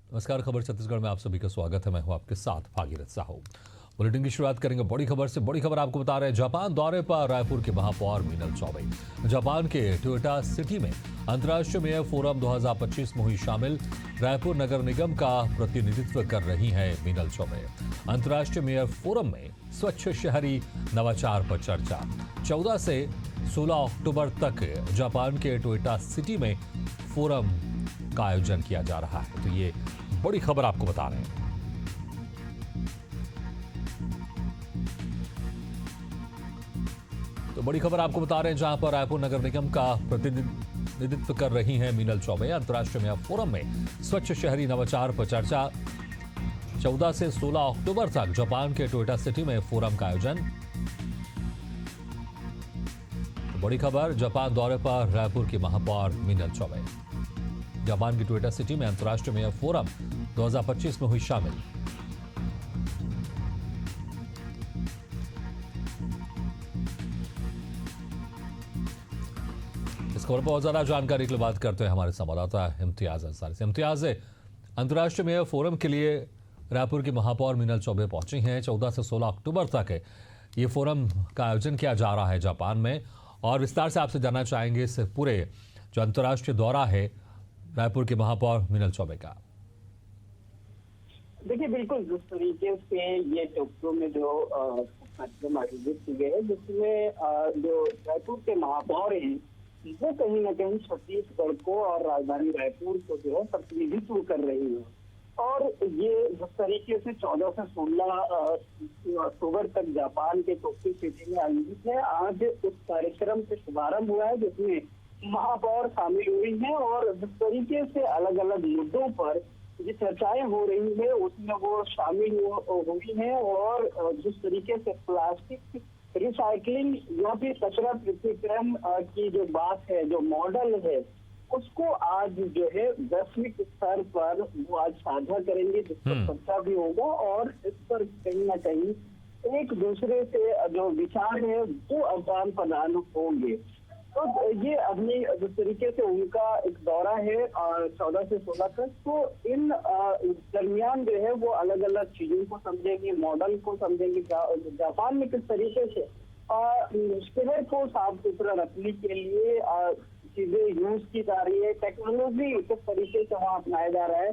नमस्कार, खबर छत्तीसगढ़ में आप सभी का स्वागत है। मैं हूं आपके साथ भागीरथ साहू। बुलेटिन की शुरुआत करेंगे बड़ी खबर से। बड़ी खबर आपको बता रहे हैं, जापान दौरे पर रायपुर के महापौर मीनल चौबे। जापान के टोयोटा सिटी में अंतर्राष्ट्रीय मेयर फोरम 2025 में हुई शामिल। रायपुर नगर निगम का प्रतिनिधित्व कर रही हैं मीनल चौबे। अंतर्राष्ट्रीय मेयर फोरम में स्वच्छ शहरी नवाचार पर चर्चा। 14 से 16 अक्टूबर तक जापान के टोयोटा सिटी में फोरम का आयोजन किया जा रहा है। तो ये बड़ी खबर आपको बता रहे हैं। तो बड़ी खबर आपको बता रहे हैं, जहां पर रायपुर नगर निगम का प्रतिनिधित्व कर रही हैं मीनल चौबे। अंतर्राष्ट्रीय मेयर फोरम में स्वच्छ शहरी नवाचार पर चर्चा। 14 से 16 अक्टूबर तक जापान के टोयोटा सिटी में फोरम का आयोजन। तो बड़ी खबर, जापान दौरे पर रायपुर की महापौर मीनल चौबे। जापान की टोयोटा सिटी में अंतर्राष्ट्रीय मेयर फोरम 2025 में हुई शामिल। इस खबर पर और ज्यादा जानकारी के लिए बात करते हैं हमारे संवाददाता इम्तियाज अंसारी से। इम्तियाज, अंतर्राष्ट्रीय मेयर फोरम के लिए रायपुर की महापौर मीनल चौबे पहुंची हैं। 14 से 16 अक्टूबर तक ये फोरम का आयोजन किया जा रहा है जापान में, और विस्तार से आपसे जानना चाहेंगे इस पूरे जो अंतर्राष्ट्रीय दौरा है रायपुर के महापौर मीनल चौबे का। देखिए, बिल्कुल जिस तरीके से ये टोक्यो में जो कार्यक्रम आयोजित किए गए हैं, जिसमें जो रायपुर के महापौर हैं वो कहीं ना कहीं छत्तीसगढ़ को और राजधानी रायपुर को जो है प्रतिनिधित्व कर रही है। और ये जिस तरीके से 14 से 16 अक्टूबर तक जापान के टोक्यो सिटी में आयोजित है, आज उस कार्यक्रम से शुभारंभ हुआ है जिसमें महापौर शामिल हुई हैं। और जिस तरीके से अलग अलग मुद्दों पर जो चर्चाएं हो रही है उसमें वो शामिल हुई हैं। और जिस तरीके से प्लास्टिक रिसाइकलिंग या फिर कचरा पृथक्करण की जो बात है, जो मॉडल है, उसको आज जो है वैश्विक स्तर पर वो आज साझा करेंगे, जिस पर चर्चा भी होगा। और इस पर कहीं ना कहीं एक दूसरे से जो विचार है वो आदान प्रदान होंगे। तो ये अभी जिस तरीके से उनका एक दौरा है 14 से 16 तक, तो इन दरमियान जो है वो अलग अलग चीजों को समझेंगे, मॉडल को समझेंगे। जापान में किस तरीके से शहर को साफ सुथरा रखने के लिए चीजें यूज की जा रही है, टेक्नोलॉजी किस तरीके से वहाँ अपनाया जा रहा है,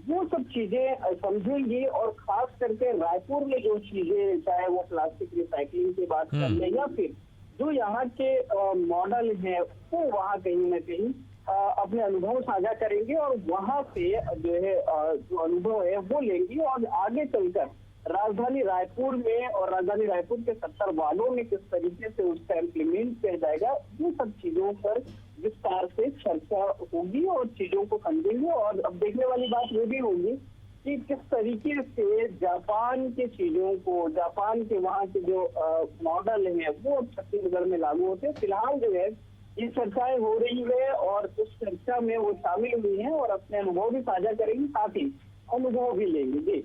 वो सब चीजें समझेंगी। और खास करके रायपुर में जो चीजें, चाहे वो प्लास्टिक रिसाइकलिंग की बात कर ले या फिर जो यहाँ के मॉडल है, वो वहाँ कहीं ना कहीं अपने अनुभव साझा करेंगे और वहाँ से जो है जो अनुभव है वो लेंगी। और आगे चलकर राजधानी रायपुर में और राजधानी रायपुर के 70 वार्डों में किस तरीके से उसका इम्प्लीमेंट किया जाएगा, ये सब चीजों पर विस्तार से चर्चा होगी और चीजों को समझेंगे। और अब देखने वाली बात ये भी होगी कि किस तरीके से जापान के चीजों को, जापान के वहाँ के जो मॉडल है वो छत्तीसगढ़ में लागू होते हैं। फिलहाल जो है ये चर्चाएं हो रही है और उस चर्चा में वो शामिल हुई हैं और अपने अनुभव भी साझा करेंगे, साथ ही अनुभव भी लेंगे। जी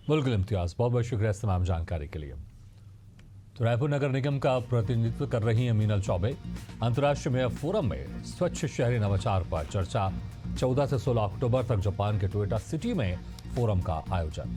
बिल्कुल इम्तियाज, बहुत बहुत शुक्रिया इस तमाम जानकारी के लिए। तो रायपुर नगर निगम का प्रतिनिधित्व कर रही हैं मीनल चौबे। अंतर्राष्ट्रीय मेयर फोरम में स्वच्छ शहरी नवाचार पर चर्चा। 14 से 16 अक्टूबर तक जापान के टोयोटा सिटी में फोरम का आयोजन।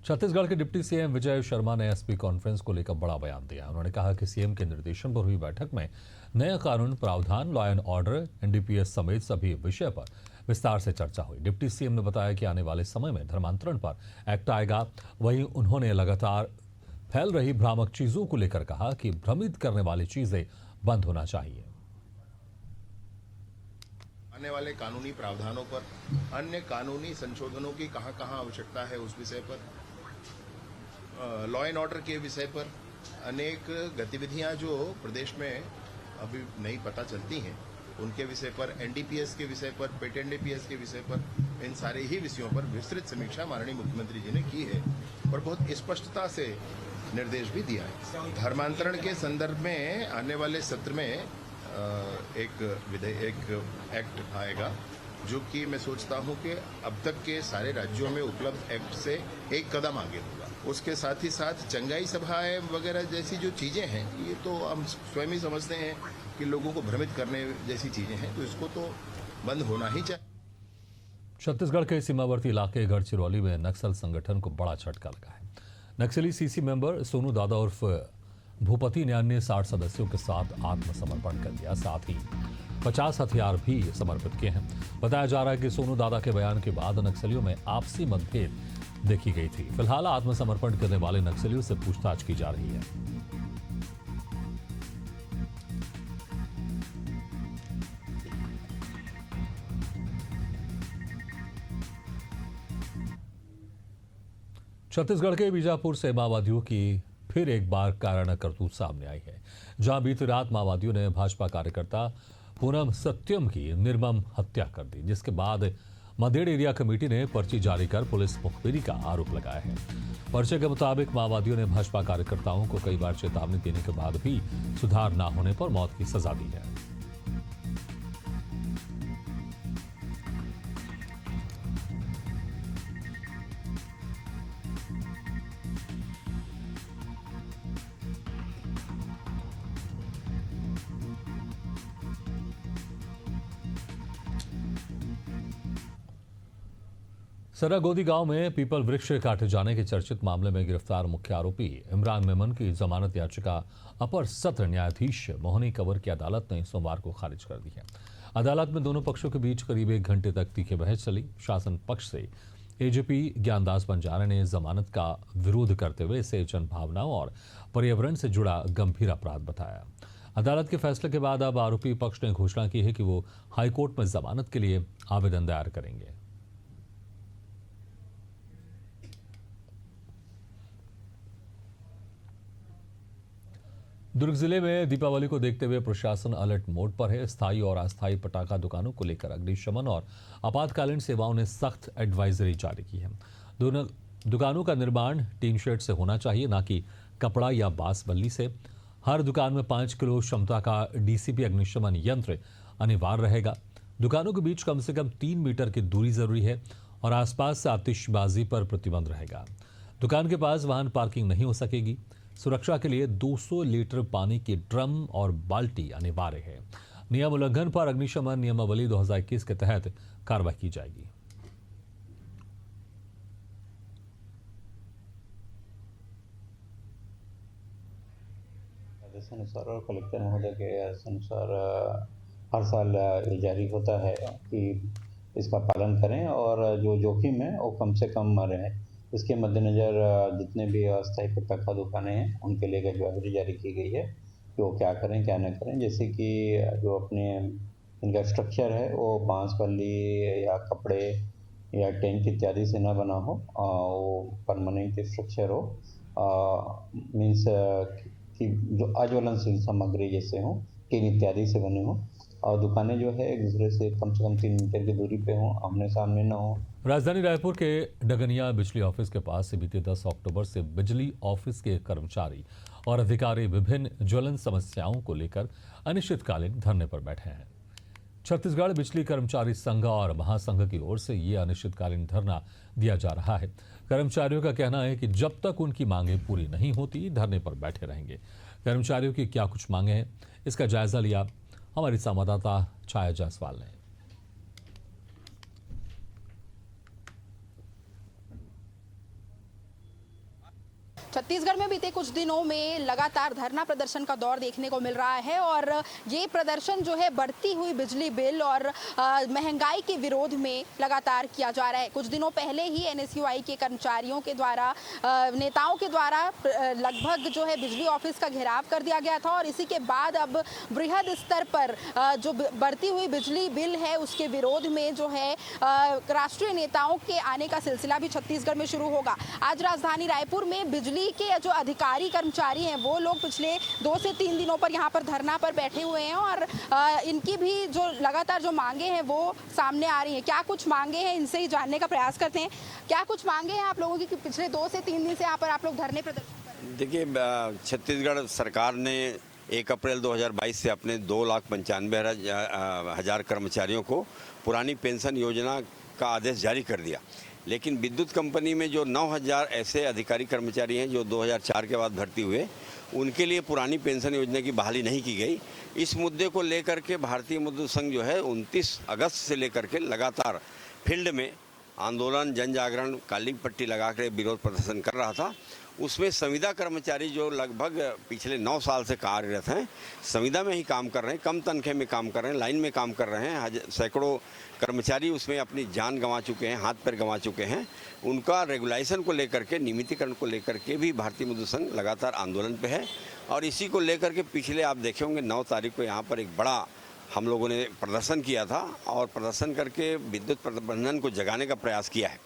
छत्तीसगढ़ के डिप्टी सीएम विजय शर्मा ने एसपी कॉन्फ्रेंस को लेकर बड़ा बयान दिया। उन्होंने कहा कि सीएम के निर्देशन पर हुई बैठक में नया कानून प्रावधान, लॉ एंड ऑर्डर, एनडीपीएस समेत सभी विषय पर विस्तार से चर्चा हुई। डिप्टी सीएम ने बताया कि आने वाले समय में धर्मांतरण पर एक्ट आएगा। वहीं उन्होंने लगातार फैल रही भ्रामक चीजों को लेकर कहा कि भ्रमित करने वाली चीजें बंद होना चाहिए। आने वाले कानूनी प्रावधानों पर, अन्य कानूनी संशोधनों की कहां आवश्यकता है उस विषय पर, लॉ एंड ऑर्डर के विषय पर, अनेक गतिविधियां जो प्रदेश में अभी नहीं पता चलती हैं उनके विषय पर, एनडीपीएस के विषय पर, पेट एनडीपीएस के विषय पर, इन सारे ही विषयों पर विस्तृत समीक्षा माननीय मुख्यमंत्री जी ने की है और बहुत स्पष्टता से निर्देश भी दिया है। धर्मांतरण के संदर्भ में आने वाले सत्र में एक एक्ट आएगा जो कि मैं सोचता हूं कि अब तक के सारे राज्यों में उपलब्ध एक्ट से एक कदम आगे होगा। उसके साथ ही साथ चंगाई सभाएं वगैरह जैसी जो चीजें हैं, ये तो हम स्वयं ही समझते हैं कि लोगों को भ्रमित करने जैसी चीजें हैं, तो इसको तो बंद होना ही चाहिए। छत्तीसगढ़ के सीमावर्ती इलाके गढ़चिरौली में नक्सल संगठन को बड़ा झटका लगा है। नक्सली सीसी मेंबर सोनू दादा उर्फ भूपति ने अन्य 60 सदस्यों के साथ आत्मसमर्पण कर दिया। साथ ही 50 हथियार भी समर्पित किए हैं। बताया जा रहा है कि सोनू दादा के बयान के बाद नक्सलियों में आपसी मतभेद देखी गई थी। फिलहाल आत्मसमर्पण करने वाले नक्सलियों से पूछताछ की जा रही है। छत्तीसगढ़ के बीजापुर से माओवादियों की फिर एक बार काराना करतूत सामने आई है, जहां बीती रात माओवादियों ने भाजपा कार्यकर्ता पूनम सत्यम की निर्मम हत्या कर दी, जिसके बाद मदेड़ एरिया कमेटी ने पर्ची जारी कर पुलिस मुखबिरी का आरोप लगाया है। पर्चे के मुताबिक माओवादियों ने भाजपा कार्यकर्ताओं को कई बार चेतावनी देने के बाद भी सुधार न होने पर मौत की सजा दी है। सरागोदी गांव में पीपल वृक्ष काटे जाने के चर्चित मामले में गिरफ्तार मुख्य आरोपी इमरान मेमन की जमानत याचिका अपर सत्र न्यायाधीश मोहनी कंवर की अदालत ने सोमवार को खारिज कर दी है। अदालत में दोनों पक्षों के बीच करीब 1 घंटे तक तीखी बहस चली। शासन पक्ष से एजीपी ज्ञानदास बंजारे ने जमानत का विरोध करते हुए इसे जनभावनाओं और पर्यावरण से जुड़ा गंभीर अपराध बताया। अदालत के फैसले के बाद अब आरोपी पक्ष ने घोषणा की है कि वो हाईकोर्ट में जमानत के लिए आवेदन दायर करेंगे। दुर्ग जिले में दीपावली को देखते हुए प्रशासन अलर्ट मोड पर है। स्थायी और अस्थायी पटाखा दुकानों को लेकर अग्निशमन और आपातकालीन सेवाओं ने सख्त एडवाइजरी जारी की है। दोनों दुकानों का निर्माण टीन शेड से होना चाहिए, ना कि कपड़ा या बांस बल्ली से। हर दुकान में 5 किलो क्षमता का डीसीपी अग्निशमन यंत्र अनिवार्य रहेगा। दुकानों के बीच कम से कम 3 मीटर की दूरी जरूरी है और आसपास से आतिशबाजी पर प्रतिबंध रहेगा। दुकान के पास वाहन पार्किंग नहीं हो सकेगी। सुरक्षा के लिए 200 लीटर पानी के ड्रम और बाल्टी अनिवार्य है। नियम उल्लंघन पर अग्निशमन नियमावली 2021 के तहत कार्रवाई की जाएगी। अनुसार और कलेक्टर महोदय के अनुसार हर साल ये जारी होता है कि इसका पालन करें और जो जोखिम है वो कम से कम रहे। इसके मद्देनज़र जितने भी अस्थायी पटाखा दुकानें हैं उनके लिए एडवाइजरी जारी की गई है कि वो क्या करें क्या न करें। जैसे कि जो अपने इनका स्ट्रक्चर है वो बांस बल्ली या कपड़े या टेंट इत्यादि से ना बना हो, वो परमानेंट स्ट्रक्चर हो, मीन्स कि जो अज्वलनशील सामग्री जैसे हों, टीन इत्यादि से बने हों, और दुकानें जो है एक दूसरे से कम 3 मीटर की दूरी पे हों, आमने सामने ना हो। राजधानी रायपुर के डगनिया बिजली ऑफिस के पास से बीते 10 अक्टूबर से बिजली ऑफिस के कर्मचारी और अधिकारी विभिन्न ज्वलन समस्याओं को लेकर अनिश्चितकालीन धरने पर बैठे हैं। छत्तीसगढ़ बिजली कर्मचारी संघ और महासंघ की ओर से ये अनिश्चितकालीन धरना दिया जा रहा है। कर्मचारियों का कहना है कि जब तक उनकी मांगें पूरी नहीं होती धरने पर बैठे रहेंगे। कर्मचारियों की क्या कुछ मांगे हैं, इसका जायजा लिया हमारी संवाददाता छाया जायसवाल ने। छत्तीसगढ़ में बीते कुछ दिनों में लगातार धरना प्रदर्शन का दौर देखने को मिल रहा है और ये प्रदर्शन जो है बढ़ती हुई बिजली बिल और महंगाई के विरोध में लगातार किया जा रहा है। कुछ दिनों पहले ही एनएसयूआई के कर्मचारियों के द्वारा नेताओं के द्वारा लगभग जो है बिजली ऑफिस का घेराव कर दिया गया था और इसी के बाद अब बृहद स्तर पर जो बढ़ती हुई बिजली बिल है उसके विरोध में जो है राष्ट्रीय नेताओं के आने का सिलसिला भी छत्तीसगढ़ में शुरू होगा। आज राजधानी रायपुर में बिजली के जो अधिकारी कर्मचारी हैं वो लोग पिछले 2 से 3 दिनों पर यहाँ पर धरना पर बैठे हुए हैं और इनकी भी जो लगातार जो मांगे हैं वो सामने आ रही हैं। क्या कुछ मांगे हैं इनसे ही जानने का प्रयास करते हैं। क्या कुछ मांगे हैं आप लोगों की पिछले 2 से 3 दिन से यहाँ पर आप लोग धरने प्रदर्शन कर रहे हैं? देखिए, छत्तीसगढ़ सरकार ने 1 अप्रैल 2022 से अपने 2,95,000 कर्मचारियों को पुरानी पेंशन योजना का आदेश जारी कर दिया। लेकिन विद्युत कंपनी में जो 9,000 ऐसे अधिकारी कर्मचारी हैं जो 2004 के बाद भर्ती हुए, उनके लिए पुरानी पेंशन योजना की बहाली नहीं की गई। इस मुद्दे को लेकर के भारतीय मजदूर संघ जो है 29 अगस्त से लेकर के लगातार फील्ड में आंदोलन, जन जागरण, काली पट्टी लगा कर विरोध प्रदर्शन कर रहा था। उसमें संविदा कर्मचारी जो लगभग पिछले 9 साल से कार्यरत हैं, संविदा में ही काम कर रहे हैं, कम तनख्वाह में काम कर रहे हैं, लाइन में काम कर रहे हैं, सैकड़ों कर्मचारी उसमें अपनी जान गंवा चुके हैं, हाथ पैर गंवा चुके हैं। उनका रेगुलाइजेशन को लेकर के, नियमितीकरण को लेकर के भी भारतीय मजदूर संघ लगातार आंदोलन पे है। और इसी को लेकर के पिछले आप देखे होंगे 9 तारीख को यहाँ पर एक बड़ा हम लोगों ने प्रदर्शन किया था और प्रदर्शन करके विद्युत प्रबंधन को जगाने का प्रयास किया है।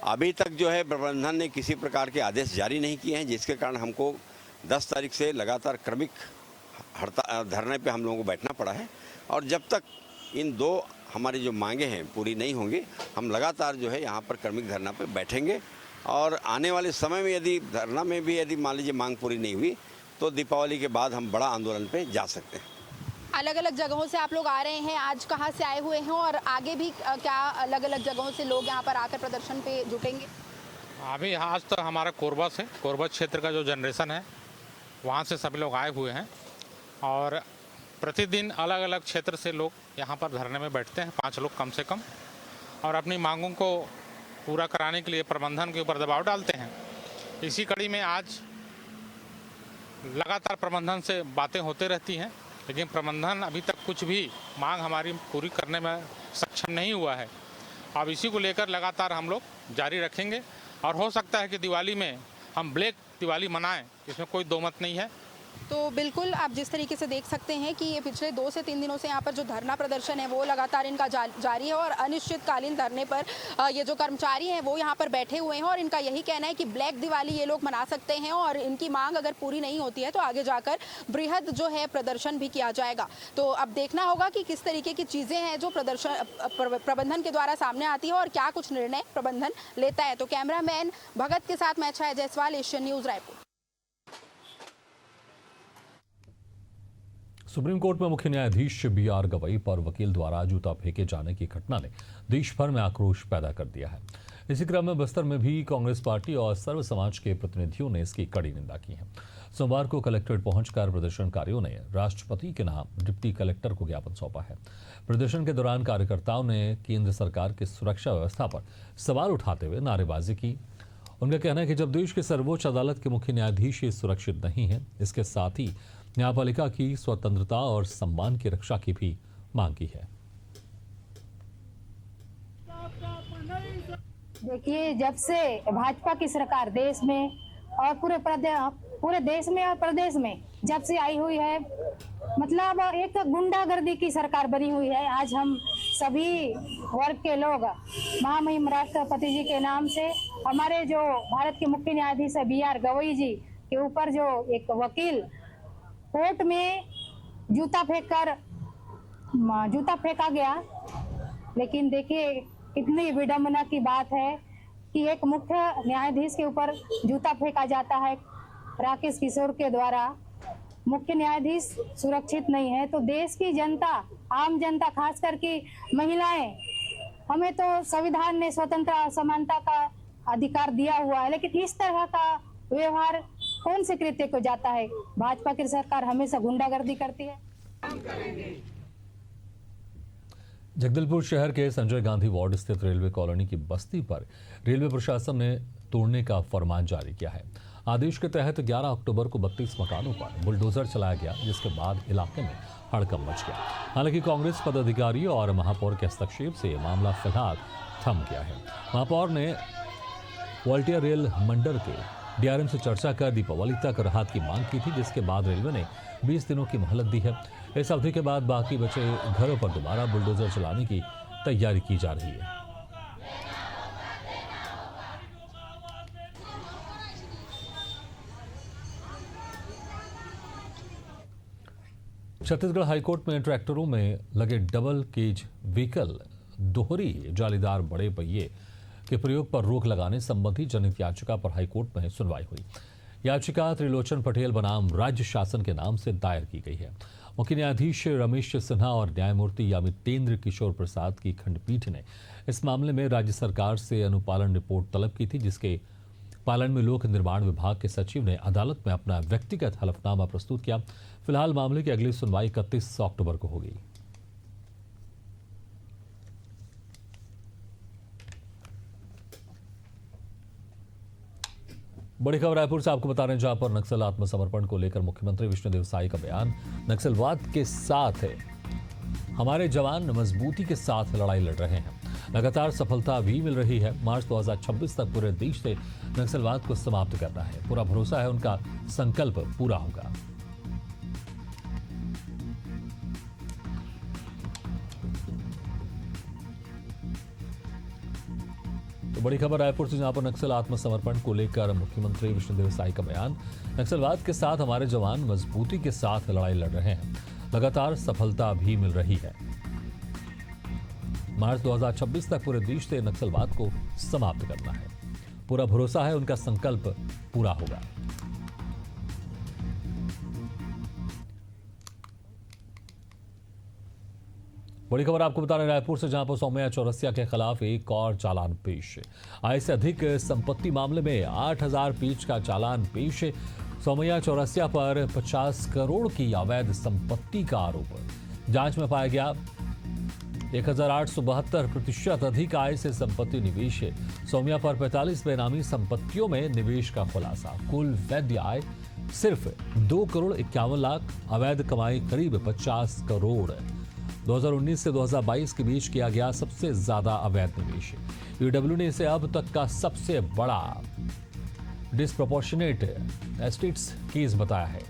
अभी तक जो है प्रबंधन ने किसी प्रकार के आदेश जारी नहीं किए हैं, जिसके कारण हमको 10 तारीख से लगातार क्रमिक धरने पे हम लोगों को बैठना पड़ा है। और जब तक इन 2 हमारी जो मांगे हैं पूरी नहीं होंगी, हम लगातार जो है यहाँ पर क्रमिक धरना पे बैठेंगे। और आने वाले समय में यदि धरना में भी यदि मान लीजिए मांग पूरी नहीं हुई तो दीपावली के बाद हम बड़ा आंदोलन पे जा सकते हैं। अलग अलग जगहों से आप लोग आ रहे हैं, आज कहाँ से आए हुए हैं और आगे भी क्या अलग अलग जगहों से लोग यहाँ पर आकर प्रदर्शन पे जुटेंगे? अभी आज तो हमारा कोरबा से, कोरबा क्षेत्र का जो जनरेशन है वहाँ से सभी लोग आए हुए हैं और प्रतिदिन अलग अलग क्षेत्र से लोग यहाँ पर धरने में बैठते हैं, 5 लोग कम से कम, और अपनी मांगों को पूरा कराने के लिए प्रबंधन के ऊपर दबाव डालते हैं। इसी कड़ी में आज लगातार प्रबंधन से बातें होते रहती हैं, लेकिन प्रबंधन अभी तक कुछ भी मांग हमारी पूरी करने में सक्षम नहीं हुआ है। अब इसी को लेकर लगातार हम लोग जारी रखेंगे और हो सकता है कि दिवाली में हम ब्लैक दिवाली मनाएं, इसमें कोई दो मत नहीं है। तो बिल्कुल आप जिस तरीके से देख सकते हैं कि ये पिछले 2 से 3 दिनों से यहाँ पर जो धरना प्रदर्शन है वो लगातार इनका जारी है और अनिश्चितकालीन धरने पर ये जो कर्मचारी हैं वो यहाँ पर बैठे हुए हैं और इनका यही कहना है कि ब्लैक दिवाली ये लोग मना सकते हैं और इनकी मांग अगर पूरी नहीं होती है तो आगे जाकर बृहद जो है प्रदर्शन भी किया जाएगा। तो अब देखना होगा कि किस तरीके की चीज़ें हैं जो प्रबंधन के द्वारा सामने आती है और क्या कुछ निर्णय प्रबंधन लेता है। तो कैमरामैन भगत के साथ मैं Chhaya Jaiswal, Asian News, Raipur. Supreme Court में मुख्य न्यायाधीश BR गवई पर वकील द्वारा जूता फेंके जाने की घटना ने देश भर में आक्रोश पैदा कर दिया है। इसी क्रम में बस्तर में भी कांग्रेस पार्टी और सर्व समाज के प्रतिनिधियों ने इसकी कड़ी निंदा की है। सोमवार को कलेक्ट्रेट पहुंचकर प्रदर्शनकारियों ने राष्ट्रपति के नाम डिप्टी कलेक्टर को ज्ञापन सौंपा है। प्रदर्शन के दौरान कार्यकर्ताओं ने केंद्र सरकार की सुरक्षा व्यवस्था पर सवाल उठाते हुए नारेबाजी की। उनका कहना है कि जब देश के सर्वोच्च अदालत के मुख्य न्यायाधीश ही सुरक्षित नहीं है, इसके साथ ही न्यायपालिका की स्वतंत्रता और सम्मान की रक्षा की भी मांग की है। देखिए, जब से भाजपा की सरकार देश में और पूरे देश में और प्रदेश में जब से आई हुई है, मतलब एक गुंडागर्दी की सरकार बनी हुई है। आज हम सभी वर्ग के लोग महामहिम राष्ट्रपति जी के नाम से हमारे जो भारत के मुख्य न्यायाधीश है BR गवई जी के ऊपर जो एक वकील कोर्ट में जूता फेंका गया। लेकिन देखिए, कितनी विडंबना की बात है कि एक मुख्य न्यायाधीश के ऊपर जूता फेंका जाता है राकेश किशोर के द्वारा। मुख्य न्यायाधीश सुरक्षित नहीं है तो देश की जनता, आम जनता, खास करके महिलाएं, हमें तो संविधान ने स्वतंत्रता समानता का अधिकार दिया हुआ है, लेकिन इस तरह का व्यवहार कौन से कृत्य को जाता है? भाजपा की सरकार हमेशा गुंडागर्दी करती है। जगदलपुर शहर के संजय गांधी वार्ड स्थित रेलवे कॉलोनी की बस्ती पर रेलवे प्रशासन ने तोड़ने का फरमान जारी किया है। आदेश के तहत 11 अक्टूबर को 32 मकानों पर बुलडोजर चलाया गया, जिसके बाद इलाके में हड़कंप मच गया। हालांकि कांग्रेस पदाधिकारी और महापौर के हस्तक्षेप से मामला फिलहाल थम गया है। महापौर ने वॉल्टियर रेल मंडल के DRM से चर्चा कर दीपावली तक राहत की मांग की थी, जिसके बाद रेलवे ने 20 दिनों की मोहलत दी है। इस अवधि के बाद बाकी बचे घरों पर दोबारा बुलडोजर चलाने की तैयारी की जा रही है। छत्तीसगढ़ हाईकोर्ट में ट्रैक्टरों में लगे डबल केज व्हीकल दोहरी जालीदार बड़े पहिए के प्रयोग पर रोक लगाने संबंधी जनहित याचिका पर हाईकोर्ट में सुनवाई हुई। याचिका त्रिलोचन पटेल बनाम राज्य शासन के नाम से दायर की गई है। मुख्य न्यायाधीश रमेश सिन्हा और न्यायमूर्ति यामितेंद्र किशोर प्रसाद की खंडपीठ ने इस मामले में राज्य सरकार से अनुपालन रिपोर्ट तलब की थी, जिसके पालन में लोक निर्माण विभाग के सचिव ने अदालत में अपना व्यक्तिगत हलफनामा प्रस्तुत किया। फिलहाल मामले की अगली सुनवाई 31 अक्टूबर को होगी। बड़ी खबर रायपुर से आपको बता रहे हैं, जहां पर नक्सल आत्मसमर्पण को लेकर मुख्यमंत्री विष्णुदेव साई का बयान। नक्सलवाद के साथ है हमारे जवान मजबूती के साथ लड़ाई लड़ रहे हैं, लगातार सफलता भी मिल रही है। मार्च 2026 तक पूरे देश से नक्सलवाद को समाप्त करना है। पूरा भरोसा है उनका संकल्प पूरा होगा। तो बड़ी खबर रायपुर से, जहां पर नक्सल आत्मसमर्पण को लेकर मुख्यमंत्री विष्णुदेव साई का बयान। नक्सलवाद के साथ हमारे जवान मजबूती के साथ लड़ाई लड़ रहे हैं, लगातार सफलता भी मिल रही है। मार्च 2026 तक पूरे देश से नक्सलवाद को समाप्त करना है। पूरा भरोसा है उनका संकल्प पूरा होगा। बड़ी खबर आपको बता रहे रायपुर से, जहां पर सौम्या चौरसिया के खिलाफ एक और चालान पेश। आय से अधिक संपत्ति मामले में 8000 पेज का चालान पेश। सौम्या चौरसिया पर 50 करोड़ की अवैध संपत्ति का आरोप। जांच में पाया गया 1872% अधिक आय से संपत्ति निवेश है। सौम्या पर 45 बेनामी संपत्तियों में निवेश का खुलासा। कुल वैध आय सिर्फ 2 करोड़ 51 लाख, अवैध कमाई करीब 50 करोड़। 2019 से 2022 के बीच किया गया सबसे ज्यादा अवैध निवेश। ईडब्ल्यू ने इसे अब तक का सबसे बड़ा डिस्प्रोपोर्शनेट एस्टेट्स केस बताया है।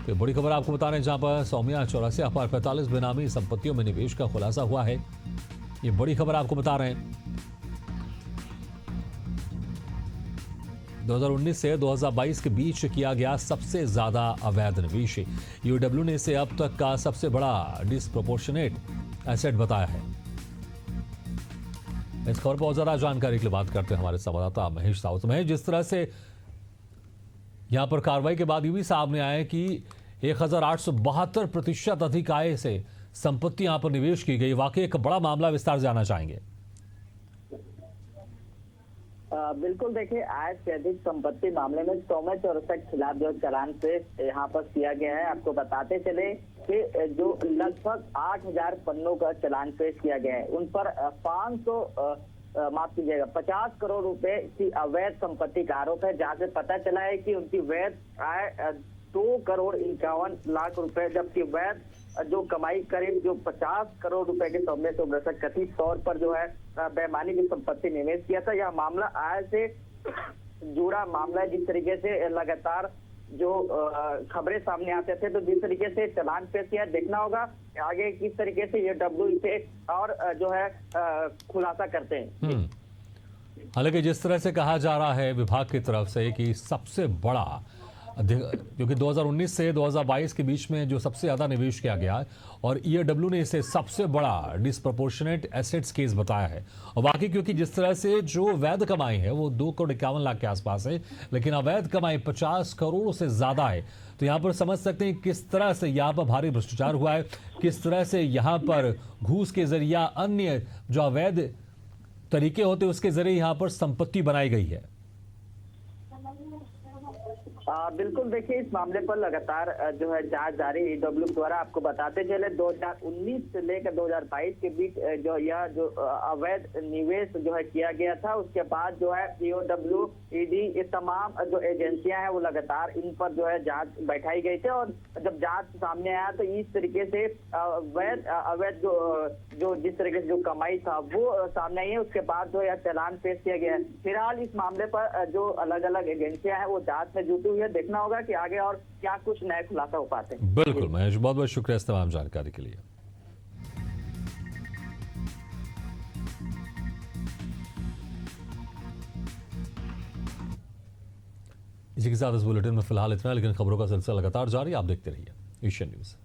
तो बड़ी खबर आपको बता रहे हैं, जहां पर सौम्या चौरसिया पर 45 बेनामी संपत्तियों में निवेश का खुलासा हुआ है। ये बड़ी खबर आपको बता रहे हैं। 2019 से 2022 के बीच किया गया सबसे ज्यादा अवैध निवेश। यूडब्ल्यू ने इसे अब तक का सबसे बड़ा डिस्प्रोपोर्शनेट एसेट बताया है। इस खबर पर और ज्यादा जानकारी के लिए बात करते हैं हमारे संवाददाता महेश साहु। महेश, जिस तरह से यहां पर कार्रवाई के बाद ये भी सामने आया कि 1872% अधिक आय से संपत्ति यहां पर निवेश की गई, वाकई एक बड़ा मामला, विस्तार से जानना चाहेंगे। बिल्कुल, देखिए, आय से अधिक संपत्ति मामले में सौम्या चौरसिया के खिलाफ जो चालान पेश यहाँ पर किया गया है। आपको बताते चले कि जो लगभग 8000 पन्नों का चालान पेश किया गया है, उन पर 50 करोड़ रुपए की अवैध संपत्ति का आरोप है। जहां से पता चला है कि उनकी वैध आय 2 करोड़ 51 लाख रुपए, जबकि वैध जो कमाई करीब जो 50 करोड़ रुपए के सौम्या चौरसिया कथित तौर पर जो है बेईमानी की संपत्ति निवेश किया था। यह मामला आय से जुड़ा मामला है। जिस तरीके से लगातार जो खबरें सामने आते थे, तो जिस तरीके से चालान पेश किया, देखना होगा आगे किस तरीके से ये डब्ल्यू इसे और जो है खुलासा करते हैं। हालांकि जिस तरह से कहा जा रहा है विभाग की तरफ से कि सबसे बड़ा, क्योंकि 2019 से 2022 के बीच में जो सबसे ज्यादा निवेश किया गया और ईडब्ल्यू ने इसे सबसे बड़ा डिस्प्रोपोर्शनेट एसेट्स केस बताया है। और बाकी क्योंकि जिस तरह से जो वैध कमाई है वो 2 करोड़ 51 लाख के आसपास है, लेकिन अवैध कमाई 50 करोड़ से ज्यादा है, तो यहाँ पर समझ सकते हैं किस तरह से यहाँ पर भारी भ्रष्टाचार हुआ है, किस तरह से यहाँ पर घूस के जरिए अन्य जो अवैध तरीके होते उसके जरिए यहाँ पर संपत्ति बनाई गई है। बिल्कुल, देखिए, इस मामले पर लगातार जो है जांच जारी। ईडब्ल्यू द्वारा आपको बताते चले 2019 से लेकर 2022 के बीच जो यह जो अवैध निवेश जो है किया गया था, उसके बाद जो है ईओडब्ल्यू, ईडी, ये तमाम जो एजेंसियां हैं वो लगातार इन पर जो है जांच बैठाई गई थी। और जब जांच सामने आया तो इस तरीके से अवैध जो जिस तरीके से जो कमाई था वो सामने आई है। उसके बाद जो यह चालान पेश किया गया है। फिलहाल इस मामले पर जो अलग अलग एजेंसियां हैं वो जांच में जुटी हुई है। देखना होगा कि आगे और क्या कुछ नए खुलासा हो पाते हैं। बिल्कुल महेश, बहुत बहुत शुक्रिया इस तमाम जानकारी के लिए। इसी के साथ इस बुलेटिन में फिलहाल इतना, लेकिन खबरों का सिलसिला लगातार जारी, आप देखते रहिए एशियन न्यूज़।